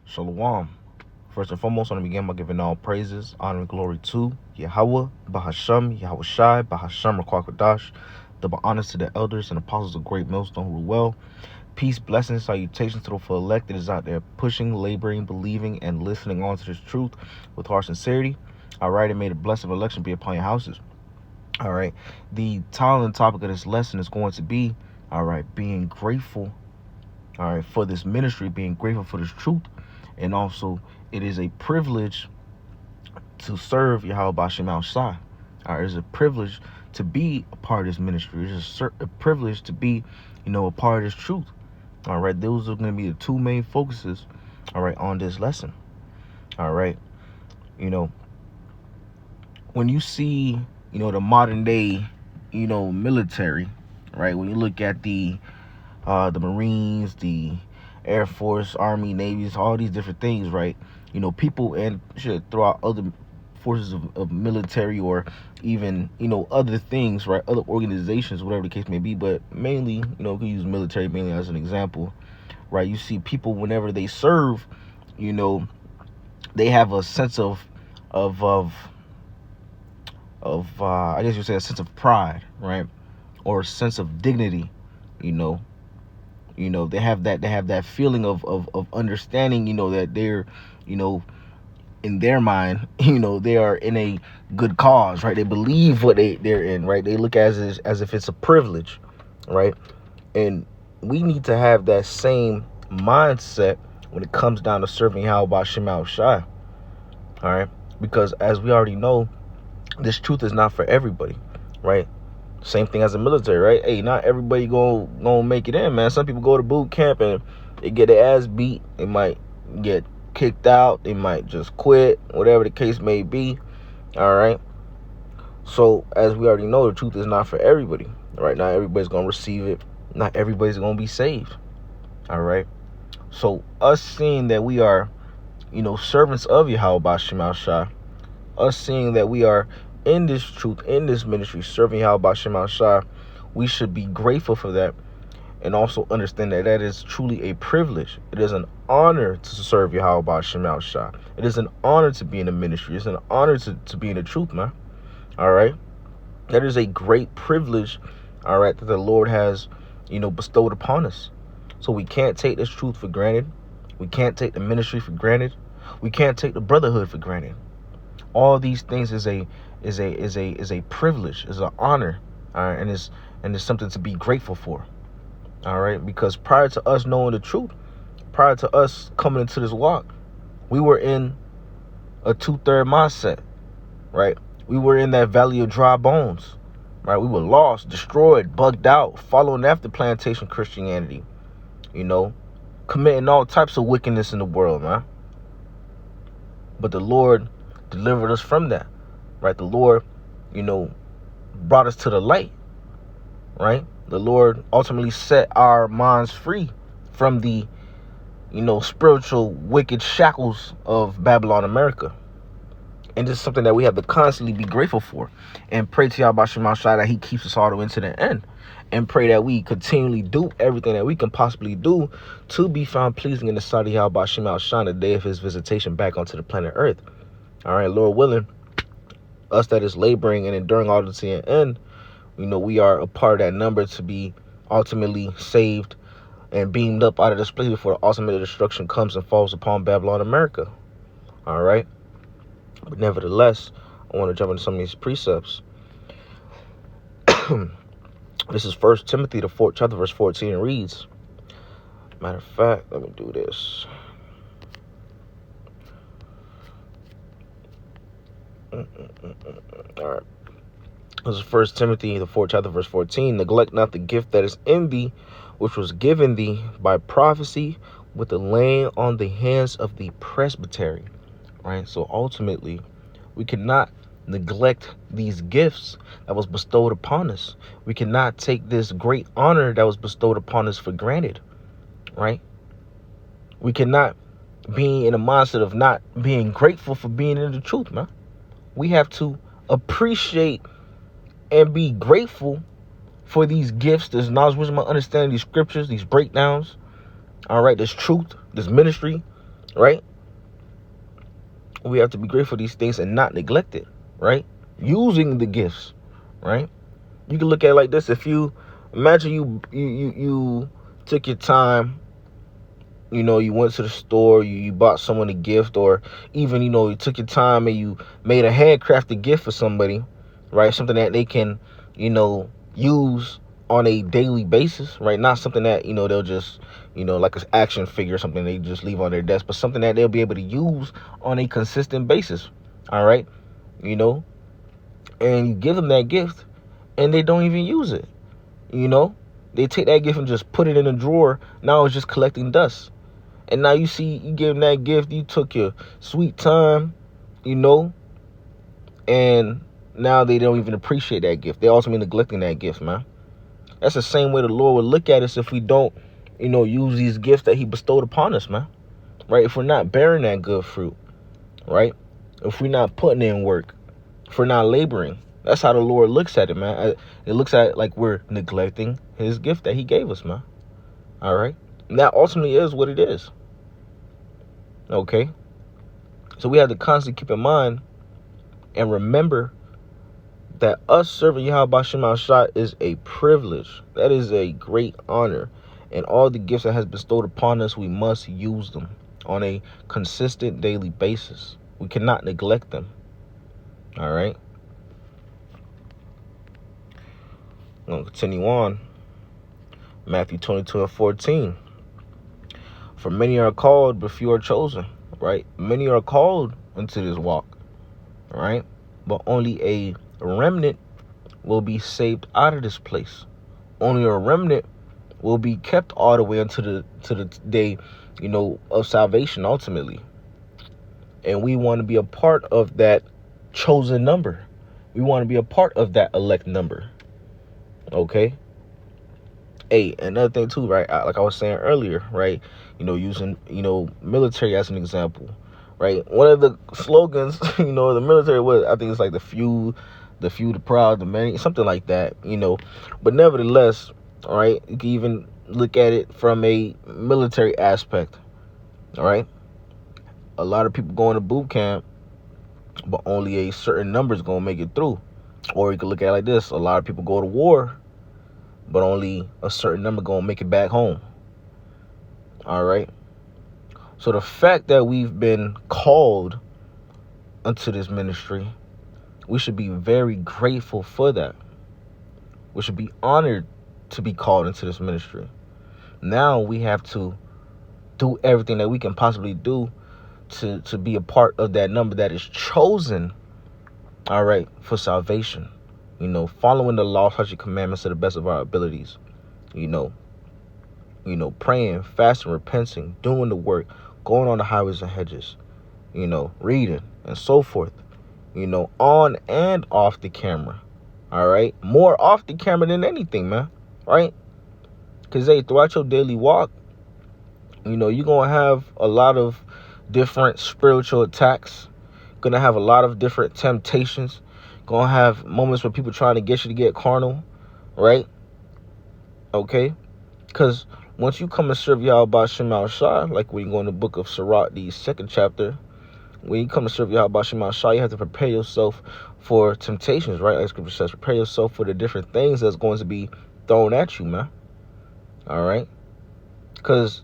Shalom. First and foremost, I want to begin by giving all praises, honor, and glory to Yahweh, Bahasham, Yahweh Shai, Bahasham, Rakwakadash, double honors to the elders and apostles of Great Millstone who rule well. Peace, blessings, salutations to the full elect that is out there pushing, laboring, believing, and listening on to this truth with heart sincerity. All right, and may the blessing of election be upon your houses. All right, the title and topic of this lesson is going to be, all right, being grateful, all right, for this ministry, being grateful for this truth. And also, it is a privilege to serve Yahweh Bashem Al Shai. All right, it's a privilege to be a part of this ministry. It's a privilege to be, a part of this truth. All right, those are going to be the two main focuses, all right, on this lesson. All right, when you see, the modern day, military, right? When you look at the Marines, the Air Force, Army, Navies, all these different things, right? People and shit throughout other forces of military or even, other things, right? Other organizations, whatever the case may be, but mainly, we can use military mainly as an example, right? You see people whenever they serve, they have a sense of I guess you say a sense of pride, right? Or a sense of dignity, they have that feeling of understanding, that they're, in their mind, they are in a good cause, right? They believe what they're in, right? They look as if it's a privilege, right? And we need to have that same mindset when it comes down to serving Yahweh Shema Shai, all right? Because as we already know, this truth is not for everybody, right? Same thing as the military, right? Hey, not everybody gonna make it in, man. Some people go to boot camp and they get their ass beat. They might get kicked out. They might just quit, whatever the case may be. All right. So as we already know, the truth is not for everybody, right? Not everybody's gonna receive it. Not everybody's gonna be saved. All right. So us seeing that we are, servants of Yahweh Bashem Shai, us seeing that we are in this truth, in this ministry, serving Yahweh Bashem Shai, we should be grateful for that and also understand that that is truly a privilege. It is an honor to serve Yahweh Bashem Shai. It is an honor to be in the ministry. It's an honor to be in the truth, man. All right? That is a great privilege, all right, that the Lord has, bestowed upon us. So we can't take this truth for granted. We can't take the ministry for granted. We can't take the brotherhood for granted. All these things is a privilege, is an honor, all right, and it's something to be grateful for, all right. Because prior to us knowing the truth, prior to us coming into this walk, we were in a 2/3 mindset, right? We were in that valley of dry bones, right? We were lost, destroyed, bugged out, following after plantation Christianity, committing all types of wickedness in the world, man. But the Lord delivered us from that, right? The Lord, brought us to the light, right? The Lord ultimately set our minds free from the, spiritual wicked shackles of Babylon, America. And this is something that we have to constantly be grateful for and pray to Yahweh Shema Shai that he keeps us all the way to the end, and pray that we continually do everything that we can possibly do to be found pleasing in the sight of Yahweh Shema Shai on the day of his visitation back onto the planet Earth. All right, Lord willing, us that is laboring and enduring all to the end, we are a part of that number to be ultimately saved and beamed up out of this place before the ultimate destruction comes and falls upon Babylon, America. All right. But nevertheless, I want to jump into some of these precepts. This is 1 Timothy, the 4th chapter, verse 14, and reads, matter of fact, let me do this. All right. This is 1 Timothy, the 4th chapter, verse 14. Neglect not the gift that is in thee, which was given thee by prophecy with the laying on the hands of the presbytery. Right? So ultimately, we cannot neglect these gifts that was bestowed upon us. We cannot take this great honor that was bestowed upon us for granted. Right? We cannot be in a mindset of not being grateful for being in the truth, man. We have to appreciate and be grateful for these gifts, this knowledge, wisdom, understanding, these scriptures, these breakdowns, all right, this truth, this ministry, right? We have to be grateful for these things and not neglect it, right? Using the gifts, right? You can look at it like this. If you imagine you took your time, you went to the store, you bought someone a gift, or even, you took your time and you made a handcrafted gift for somebody, right? Something that they can, use on a daily basis, right? Not something that, they'll just, like an action figure or something they just leave on their desk, but something that they'll be able to use on a consistent basis, all right? And you give them that gift and they don't even use it, They take that gift and just put it in a drawer. Now it's just collecting dust. And now you see, you give them that gift, you took your sweet time, and now they don't even appreciate that gift. They're ultimately neglecting that gift, man. That's the same way the Lord would look at us if we don't, use these gifts that he bestowed upon us, man. Right? If we're not bearing that good fruit, right? If we're not putting in work, if we're not laboring. That's how the Lord looks at it, man. It looks at it like we're neglecting his gift that he gave us, man. All right? And that ultimately is what it is. Okay? So we have to constantly keep in mind and remember that us serving Yahweh Shem Shah is a privilege. That is a great honor. And all the gifts that has bestowed upon us, we must use them on a consistent daily basis. We cannot neglect them. All right? I'm going to continue on. Matthew 22:14. For many are called, but few are chosen. Right? Many are called into this walk. Right? But only a remnant will be saved out of this place. Only a remnant will be kept all the way until the day, of salvation ultimately. And we want to be a part of that chosen number. We want to be a part of that elect number. Okay? Hey, another thing too, right? Like I was saying earlier, right? Using, military as an example, right? One of the slogans, the military was, I think it's like the few, the proud, the many, something like that, But nevertheless, all right, you can even look at it from a military aspect, all right? A lot of people going to boot camp, but only a certain number is going to make it through. Or you can look at it like this. A lot of people go to war, but only a certain number going to make it back home. All right? So the fact that we've been called unto this ministry, we should be very grateful for that. We should be honored to be called into this ministry. Now we have to do everything that we can possibly do to be a part of that number that is chosen, all right, for salvation. Following the law, such a commandments to the best of our abilities. Praying, fasting, repenting, doing the work, going on the highways and hedges, reading and so forth, on and off the camera. All right. More off the camera than anything, man. Right? Because, hey, throughout your daily walk, you're going to have a lot of different spiritual attacks. Going to have a lot of different temptations. Going to have moments where people trying to get you to get carnal. Right? Okay? Because once you come and serve Yahweh Shem Shah, like when you go in the book of Sirach, the 2nd chapter, when you come to serve Yahweh Shem Shah, you have to prepare yourself for temptations, right? Like Scripture says, prepare yourself for the different things that's going to be thrown at you, man. All right? Because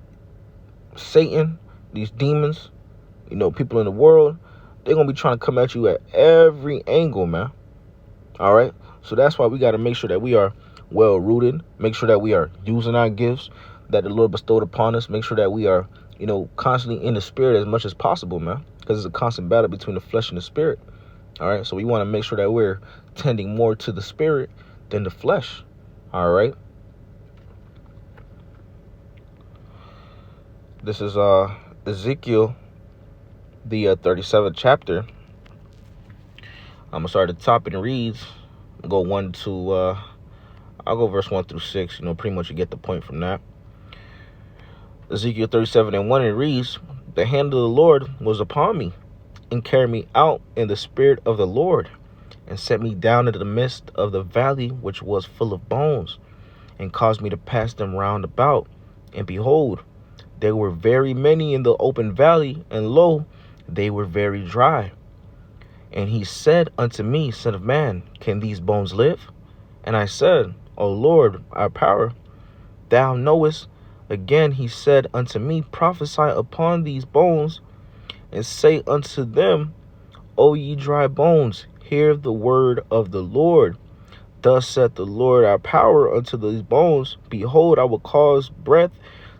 Satan, these demons, people in the world, they're going to be trying to come at you at every angle, man. All right? So that's why we got to make sure that we are well-rooted, make sure that we are using our gifts that the Lord bestowed upon us, make sure that we are, constantly in the spirit as much as possible, man, because it's a constant battle between the flesh and the spirit. All right? So we want to make sure that we're tending more to the spirit than the flesh. All right? This is Ezekiel, the 37th chapter. I'm going to start at the top, and it reads, I'll go verse 1 through 6. Pretty much you get the point from that. Ezekiel 37:1, it reads, the hand of the Lord was upon me, and carried me out in the spirit of the Lord, and set me down into the midst of the valley which was full of bones, and caused me to pass them round about. And behold, There were very many in the open valley, and lo, they were very dry. And he said unto me, Son of man, can these bones live? And I said, O Lord, our power, thou knowest. Again he said unto me, Prophesy upon these bones, and say unto them, O ye dry bones, hear the word of the Lord. Thus saith the Lord our power unto these bones, Behold, I will cause breath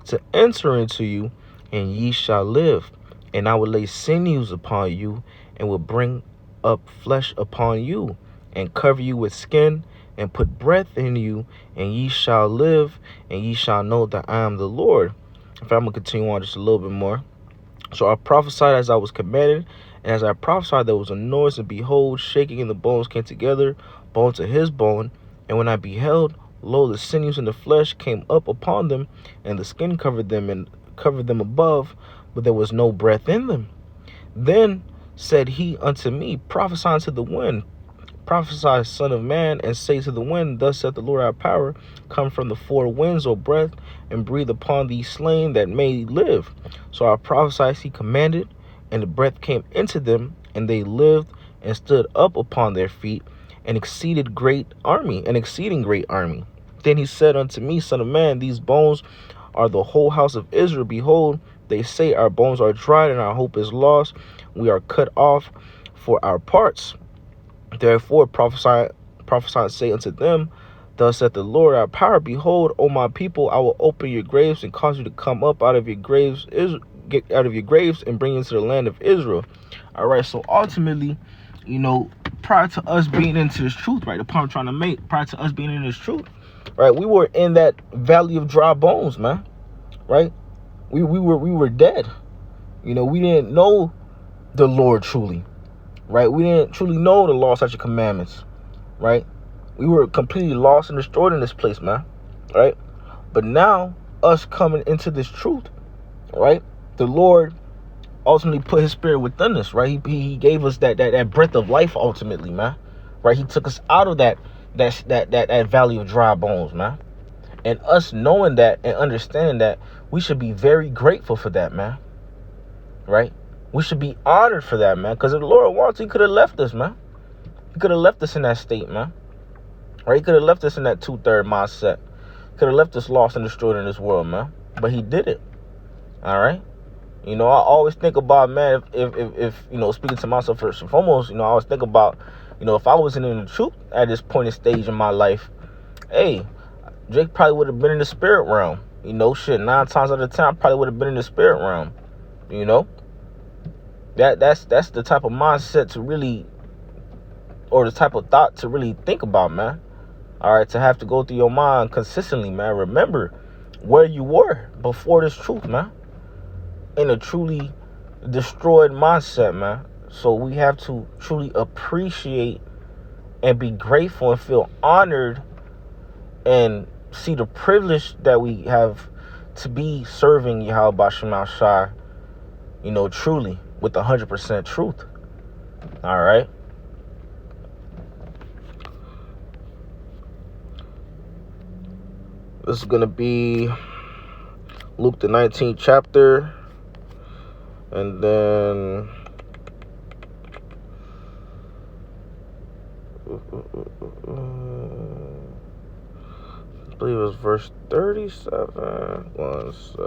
to enter into you, and ye shall live. And I will lay sinews upon you, and will bring up flesh upon you, and cover you with skin, and put breath in you, and ye shall live, and ye shall know that I am the Lord. In fact, I'm going to continue on just a little bit more. So I prophesied as I was commanded, and as I prophesied, there was a noise, and behold, shaking, and the bones came together, bone to his bone. And when I beheld, lo, the sinews and the flesh came up upon them, and the skin covered them, and covered them above, but there was no breath in them. Then said he unto me, Prophesy unto the wind, prophesy, son of man, and say to the wind, Thus saith the Lord our power, Come from the four winds, O breath, and breathe upon these slain that may live. So I prophesied as he commanded, and the breath came into them, and they lived and stood up upon their feet, an exceeding great army. Then he said unto me, Son of man, these bones are the whole house of Israel. Behold, they say, Our bones are dried, and our hope is lost. We are cut off for our parts. Therefore prophesy, say unto them, Thus saith the Lord our power, Behold, O my people, I will open your graves and cause you to come up out of your graves, get out of your graves, and bring you into the land of Israel. All right, so ultimately, prior to us being into this truth, right, the point I'm trying to make, prior to us being in this truth, right, we were in that valley of dry bones, man, right? We were dead. We didn't know the Lord truly, right? We didn't truly know the law, such commandments, right? We were completely lost and destroyed in this place, man, right? But now, us coming into this truth, right, the Lord ultimately put his spirit within us, right? He gave us that breath of life ultimately, man, right? He took us out of that valley of dry bones, man. And us knowing that and understanding that, we should be very grateful for that, man, right? We should be honored for that, man, because if the Lord wants, he could have left us, man. He could have left us in that state, man, right? He could have left us in that 2/3 mindset. Could have left us lost and destroyed in this world, man, but he did it. All right. I always think about, man, if speaking to myself first and foremost, I always think about, if I wasn't in the truth at this point and stage in my life, hey, Jake probably would have been in the spirit realm. 9 times out of 10, I probably would have been in the spirit realm. That's the type of mindset to really, or the type of thought to really think about, man. All right, to have to go through your mind consistently, man. Remember where you were before this truth, man. In a truly destroyed mindset, man. So we have to truly appreciate and be grateful and feel honored and see the privilege that we have to be serving Yahweh Basham Shai, truly with 100% truth. All right. This is going to be Luke the 19th chapter. And then I believe it was verse 37. One sec.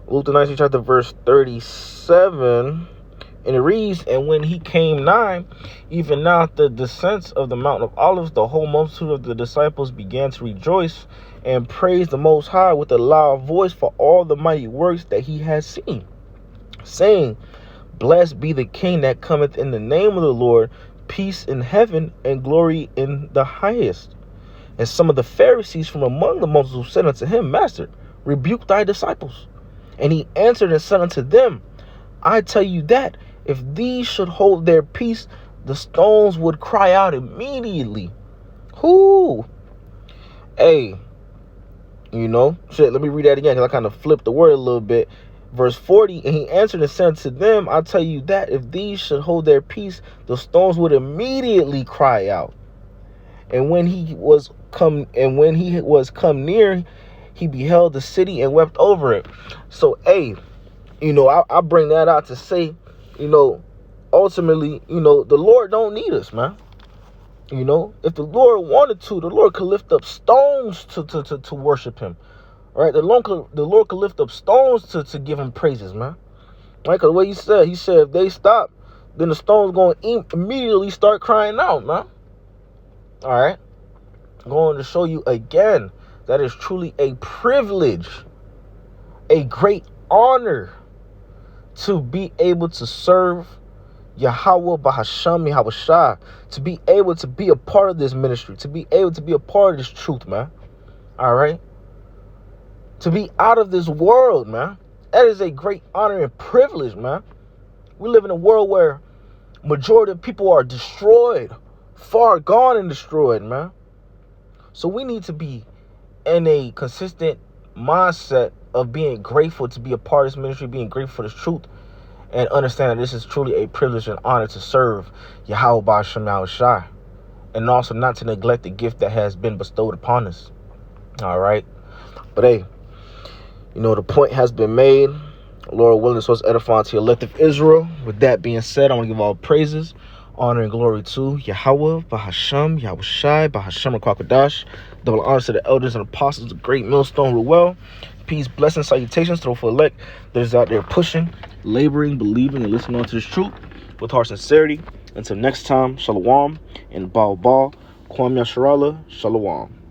Luke the 19th chapter, verse 37. And it reads, And when he came nigh, even now at the descent of the Mount of Olives, the whole multitude of the disciples began to rejoice and praise the Most High with a loud voice for all the mighty works that he had seen, saying, Blessed be the King that cometh in the name of the Lord, peace in heaven and glory in the highest. And some of the Pharisees from among the multitude said unto him, Master, rebuke thy disciples. And he answered and said unto them, I tell you that if these should hold their peace, the stones would cry out immediately. Whoo! Hey, let me read that again, because I kind of flipped the word a little bit. Verse 40, and he answered and said to them, I tell you that if these should hold their peace, the stones would immediately cry out. And when he was come near, he beheld the city and wept over it. So, hey, I bring that out to say, ultimately, the Lord don't need us, man. If the Lord wanted to, the Lord could lift up stones to worship him, right? The Lord could lift up stones to give him praises, man. Right? Because what he said if they stop, then the stone's going to immediately start crying out, man. All right? I'm going to show you again that is truly a privilege, a great honor to be able to serve Yahweh Bahasham Yahushua, to be able to be a part of this ministry, to be able to be a part of this truth, man. All right? To be out of this world, man. That is a great honor and privilege, man. We live in a world where majority of people are destroyed, far gone and destroyed, man. So we need to be in a consistent mindset of being grateful to be a part of this ministry, being grateful for this truth, and understand that this is truly a privilege and honor to serve Yahweh Ba'ashem Yahushua, and also not to neglect the gift that has been bestowed upon us. All right? But hey, the point has been made. Lord willing, this was edifying to your elective Israel. With that being said, I want to give all praises, honor, and glory to Yahweh, Bahasham, Yahushai, Bahasham, Kwakadash. Double honors to the elders and apostles, the great millstone, Ruel. Peace, blessings, salutations to the full elect that is out there pushing, laboring, believing, and listening to this truth with heart sincerity. Until next time, Shalom and Baal Kwam Yasharallah, Shalom.